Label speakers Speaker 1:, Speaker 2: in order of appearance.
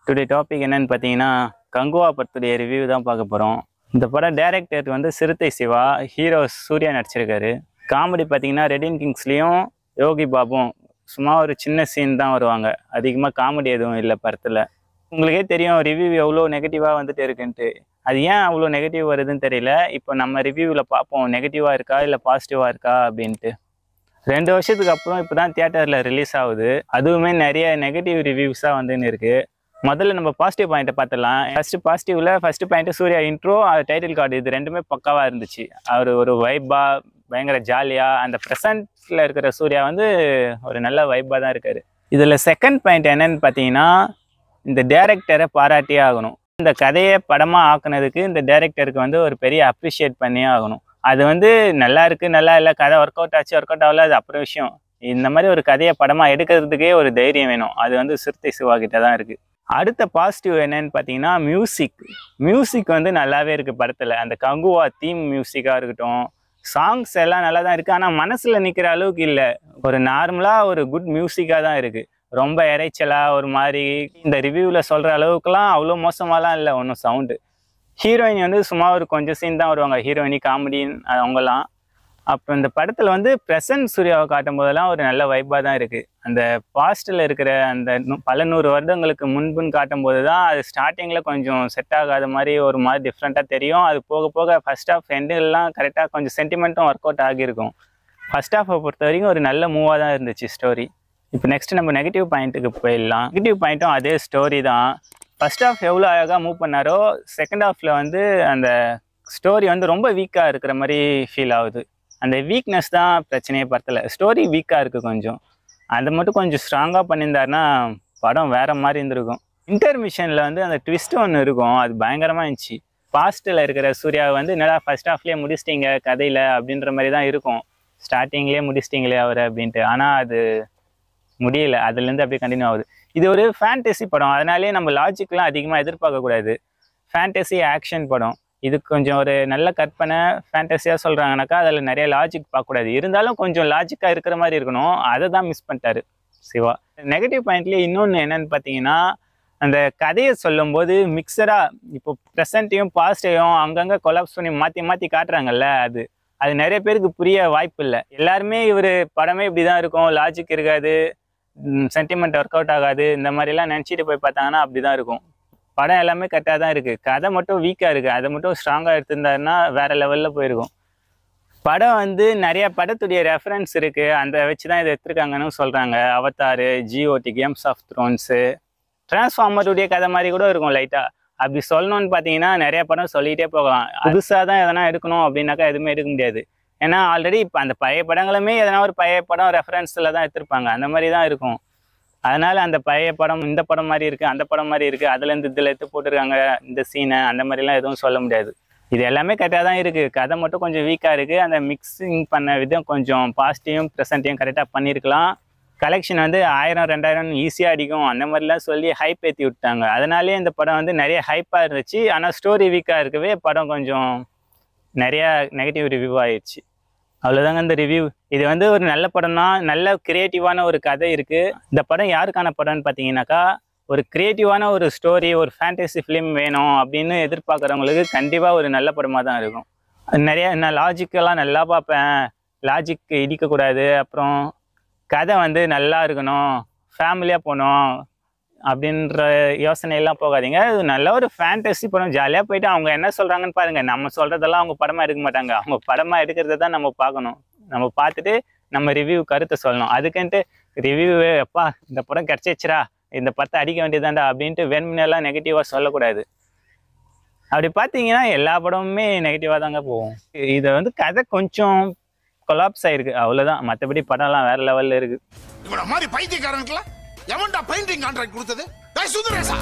Speaker 1: Today topic என்னன்னு பார்த்தீங்கன்னா கங்குவா படத்துடைய ரிவ்யூ தான் பார்க்க போகிறோம். இந்த படம் டைரக்டர் வந்து சிறுத்தை சிவா, ஹீரோ சூர்யா நடிச்சிருக்காரு. காமெடி பார்த்தீங்கன்னா ரெடின் கிங்ஸ்லேயும் யோகி பாபும் சும்மா ஒரு சின்ன சீன் தான் வருவாங்க. அதிகமாக காமெடி எதுவும் இல்லை படத்தில். உங்களுக்கே தெரியும் ரிவ்யூ எவ்வளோ நெகட்டிவாக வந்துட்டு இருக்குன்ட்டு. அது ஏன் அவ்வளோ நெகட்டிவ் வருதுன்னு தெரியல. இப்போ நம்ம ரிவ்யூவில் பார்ப்போம் நெகட்டிவாக இருக்கா இல்லை பாசிட்டிவாக இருக்கா அப்படின்ட்டு. 2 வருஷத்துக்கு அப்புறம் இப்போ தான் தியேட்டரில் ரிலீஸ் ஆகுது. அதுவுமே நிறைய நெகட்டிவ் ரிவ்யூஸாக வந்துன்னு இருக்குது. முதல்ல நம்ம பாசிட்டிவ் பாயிண்ட்டை பார்த்துடலாம். First point Suriya intro, title card, இது ரெண்டுமே பக்காவாக இருந்துச்சு. அவர் ஒரு வைப்பாக பயங்கர ஜாலியாக அந்த ப்ரெசண்ட்டில் இருக்கிற சூர்யா வந்து ஒரு நல்ல வைப்பாக தான் இருக்கார். இதில் செகண்ட் பாயிண்ட் என்னன்னு பார்த்தீங்கன்னா, இந்த டைரக்டரை பாராட்டியே ஆகணும். இந்த கதையை படமாக ஆக்குனதுக்கு இந்த டைரக்டருக்கு வந்து ஒரு பெரிய அப்ரிஷியேட் பண்ணியே ஆகணும். அது வந்து நல்லா இருக்குது நல்லா இல்லை, கதை ஒர்க் அவுட் ஆச்சு ஒர்க் அவுட் ஆகல, அது அப்புறம் விஷயம். இந்த மாதிரி ஒரு கதையை படமாக எடுக்கிறதுக்கே ஒரு தைரியம் வேணும். அது வந்து சிறுத்தை சிவா கிட்ட தான் இருக்குது. அடுத்த பாசிட்டிவ் என்னன்னு பார்த்தீங்கன்னா மியூசிக் வந்து நல்லாவே இருக்குது படத்தில். அந்த கங்குவா தீம் மியூசிக்காக இருக்கட்டும், சாங்ஸ் எல்லாம் நல்லா தான் இருக்குது. ஆனால் மனசில் நிற்கிற அளவுக்கு இல்லை. ஒரு நார்மலாக ஒரு குட் மியூசிக்காக தான் இருக்குது. ரொம்ப இறைச்சலாக ஒரு மாதிரி இந்த ரிவ்யூவில் சொல்கிற அளவுக்குலாம் அவ்வளோ மோசமாலாம் இல்லை ஒன்றும் சவுண்டு. ஹீரோயின் வந்து சும்மா ஒரு கொஞ்சம் சீன் தான் வருவாங்க. ஹீரோயினி காமெடின்னு அவங்கெல்லாம். அப்போ இந்த படத்தில் வந்து ப்ரெசன்ட் சூர்யாவை காட்டும் போதெல்லாம் ஒரு நல்ல வைப்பாக தான் இருக்குது. அந்த பாஸ்டில் இருக்கிற அந்த பல 100 வருடங்களுக்கு முன்புன்னு காட்டும் போது தான் அது ஸ்டார்டிங்கில் கொஞ்சம் செட் ஆகாத மாதிரி ஒரு மாதிரி டிஃப்ரெண்ட்டாக தெரியும். அது போக போக ஃபர்ஸ்ட் ஆஃப் எண்டுலாம் கரெக்டாக கொஞ்சம் சென்டிமெண்ட்டும் ஒர்க் அவுட் ஆகியிருக்கும். ஃபர்ஸ்ட் ஆஃபை பொறுத்த வரைக்கும் ஒரு நல்ல மூவாக தான் இருந்துச்சு ஸ்டோரி. இப்போ நெக்ஸ்ட் நம்ம நெகட்டிவ் பாயிண்ட்டுக்கு போயிடலாம். நெகட்டிவ் பாயிண்ட்டும் அதே ஸ்டோரி தான். ஃபர்ஸ்ட் ஆஃப் எவ்வளோ அழகாக மூவ் பண்ணாரோ செகண்ட் ஆஃபில் வந்து அந்த ஸ்டோரி வந்து ரொம்ப வீக்காக இருக்கிற மாதிரி ஃபீல் ஆகுது. அந்த வீக்னஸ் தான் பிரச்சனையே படத்தில். ஸ்டோரி வீக்காக இருக்குது கொஞ்சம். அதை மட்டும் கொஞ்சம் ஸ்ட்ராங்காக பண்ணியிருந்தாருன்னா படம் வேறு மாதிரி இருந்திருக்கும். இன்டர்மிஷனில் வந்து அந்த ட்விஸ்ட் ஒன்று இருக்கும், அது பயங்கரமாக இருந்துச்சு. பாஸ்ட்டில் இருக்கிற சூர்யாவை வந்து என்னடா ஃபர்ஸ்ட் ஆஃப்லேயே முடிச்சிட்டிங்க கதையில் அப்படின்ற மாதிரி தான் இருக்கும். ஸ்டார்டிங்லேயே முடிச்சிட்டிங்களே அவர் அப்படின்ட்டு. ஆனால் அது முடியல, அதுலேருந்து அப்படியே கண்டினியூ ஆகுது. இது ஒரு ஃபேண்டசி படம், அதனாலே நம்ம லாஜிக்லாம் அதிகமாக எதிர்பார்க்கக்கூடாது. ஃபேண்டசி ஆக்ஷன் படம். இது கொஞ்சம் ஒரு நல்ல கற்பனை ஃபேண்டஸியாக சொல்கிறாங்கனாக்கா அதில் நிறைய லாஜிக் பார்க்கக்கூடாது. இருந்தாலும் கொஞ்சம் லாஜிக்காக இருக்கிற மாதிரி இருக்கணும். அதை தான் மிஸ் பண்ணிட்டாரு சிவா. நெகட்டிவ் பாயிண்ட்லேயே இன்னொன்று என்னென்னு பார்த்தீங்கன்னா, அந்த கதையை சொல்லும்போது மிக்சராக இப்போ ப்ரெசண்ட்டையும் பாஸ்ட்டையும் அங்கங்கே கொலாப்ஸ் பண்ணி மாற்றி காட்டுறாங்கல்ல, அது நிறைய பேருக்கு புரிய வாய்ப்பு இல்லை. எல்லாருமே இவர் படமே இப்படி தான் இருக்கும், லாஜிக் இருக்காது, சென்டிமெண்ட் ஒர்க் அவுட் ஆகாது, இந்த மாதிரிலாம் நினச்சிட்டு போய் பார்த்தாங்கன்னா அப்படி தான் இருக்கும். படம் எல்லாமே கரெக்டாக தான் இருக்குது. கதை மட்டும் வீக்காக இருக்குது. அதை மட்டும் ஸ்ட்ராங்காக எடுத்திருந்தாருன்னா வேறு லெவலில் போயிருக்கும். படம் வந்து நிறைய படத்துடைய ரெஃபரன்ஸ் இருக்குது, அந்த வச்சு தான் இதை எடுத்துருக்காங்கன்னு சொல்கிறாங்க. Avatar, GOT, games of thrones, டிரான்ஸ்ஃபார்மருடைய கதை மாதிரி கூட இருக்கும் லைட்டாக. அப்படி சொல்லணும்னு பார்த்தீங்கன்னா நிறைய படம் சொல்லிகிட்டே போகலாம். புதுசாக தான் எதனா எடுக்கணும் அப்படின்னாக்கா எதுவுமே எடுக்க முடியாது. ஏன்னா ஆல்ரெடி இப்போ அந்த பழைய படங்களுமே எதனா ஒரு பழைய படம் ரெஃபரன்ஸில் தான் எடுத்திருப்பாங்க. அந்த மாதிரி தான் இருக்கும். அதனால் அந்த பழைய படம் இந்த படம் மாதிரி இருக்குது, அந்த படம் மாதிரி இருக்குது, அதுலேருந்து இதில் எடுத்து போட்டிருக்காங்க இந்த சீனை, அந்த மாதிரிலாம் எதுவும் சொல்ல முடியாது. இது எல்லாமே கரெக்டாக தான் இருக்குது. கதை மட்டும் கொஞ்சம் வீக்காக இருக்குது. அந்த மிக்சிங் பண்ண விதம் கொஞ்சம் பாசிட்டிவும் ப்ரெசண்ட்டையும் கரெக்டாக பண்ணியிருக்கலாம். கலெக்ஷன் வந்து 1000 2000 ஈஸியாக அடிக்கும் அந்த மாதிரிலாம் சொல்லி ஹைப் ஏற்றி விட்டாங்க. அதனாலே இந்த படம் வந்து நிறைய ஹைப்பாக இருந்துச்சு. ஆனால் ஸ்டோரி வீக்காக இருக்கவே படம் கொஞ்சம் நிறையா நெகட்டிவ் ரிவ்யூ ஆயிடுச்சு. அவ்வளோதாங்க இந்த ரிவ்யூ. இது வந்து ஒரு நல்ல படம் தான். நல்ல கிரியேட்டிவான ஒரு கதை இருக்குது. இந்த படம் யாருக்கான படம்னு பார்த்தீங்கன்னாக்கா, ஒரு கிரியேட்டிவான ஒரு ஸ்டோரி, ஒரு ஃபேண்டசி ஃபிலிம் வேணும் அப்படின்னு எதிர்பார்க்குறவங்களுக்கு கண்டிப்பாக ஒரு நல்ல படமாக தான் இருக்கும். நிறைய நான் லாஜிக்கெல்லாம் நல்லா பார்ப்பேன், லாஜிக் இடிக்கக்கூடாது, அப்புறம் கதை வந்து நல்லா இருக்கணும், ஃபேமிலியாக போகணும் அப்படின்ற யோசனையெல்லாம் போகாதீங்க. இது நல்ல ஒரு ஃபேண்டசி படம். ஜாலியாக போயிட்டு அவங்க என்ன சொல்கிறாங்கன்னு பாருங்கள். நம்ம சொல்கிறதெல்லாம் அவங்க படமாக எடுக்க மாட்டாங்க. அவங்க படமாக எடுக்கிறத தான் நம்ம பார்க்கணும். நம்ம பார்த்துட்டு நம்ம ரிவ்யூ கருத்தை சொல்லணும். அதுக்குன்ட்டு ரிவ்யூவே எப்பா இந்த படம் கிடச்சிச்சுரா, இந்த படத்தை அடிக்க வேண்டியதாண்டா அப்படின்ட்டு வேணும்னெல்லாம் நெகட்டிவாக சொல்லக்கூடாது. அப்படி பார்த்தீங்கன்னா எல்லா படமுமே நெகட்டிவாக தாங்க போகும். இதை வந்து கதை கொஞ்சம் கொலாப்ஸ் ஆகிருக்கு, அவ்வளோதான். மற்றபடி படம்லாம் வேறு லெவலில் இருக்குது.
Speaker 2: இவன மாதிரி பைத்தியக்காரனுக்குலாம் எவன்டா பெயிண்டிங் கான்ட்ராக்ட் கொடுத்தது? டேய் சுந்தரேசா!